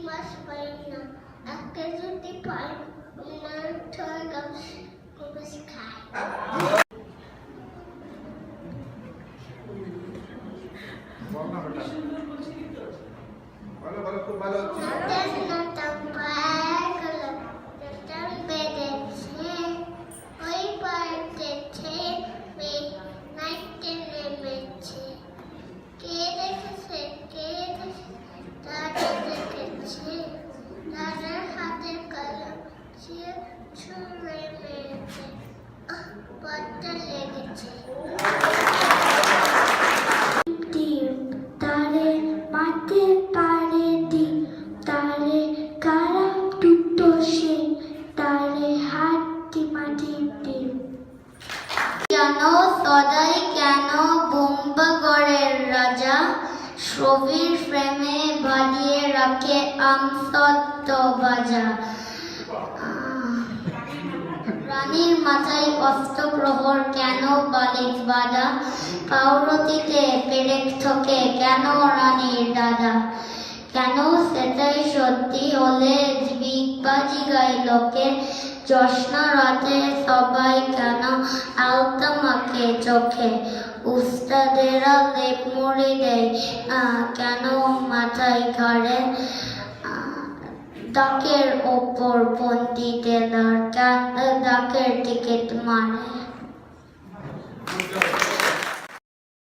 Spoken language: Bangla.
মাছ পাই না, একটা যদি পাই না ছয় গাছ খায়। সদাই কেন বোম্বাগড়ের রাজা ছবির ফ্রেমে বাঁধিয়ে রাখে আমসত্ব বাজা? রানীর মাথায় অস্ত্রপ্রহর কেন বালিশ বাঁধা? পাউরতিতে পেরেক ঠকে কেন রানীর দাদা? কেন সেটাই সত্যি হলে বিগবাজি গায় লোকে? জোৎস্না রাতে সবাই কেন আলতা মাখে চোখে? উস্তাদেরা লেপ মুড়ি দেয় কেন মাথায় ঘাড়ে? ডাকের ওপর পন্ডিতেরা ডাকের টিকিট মারে।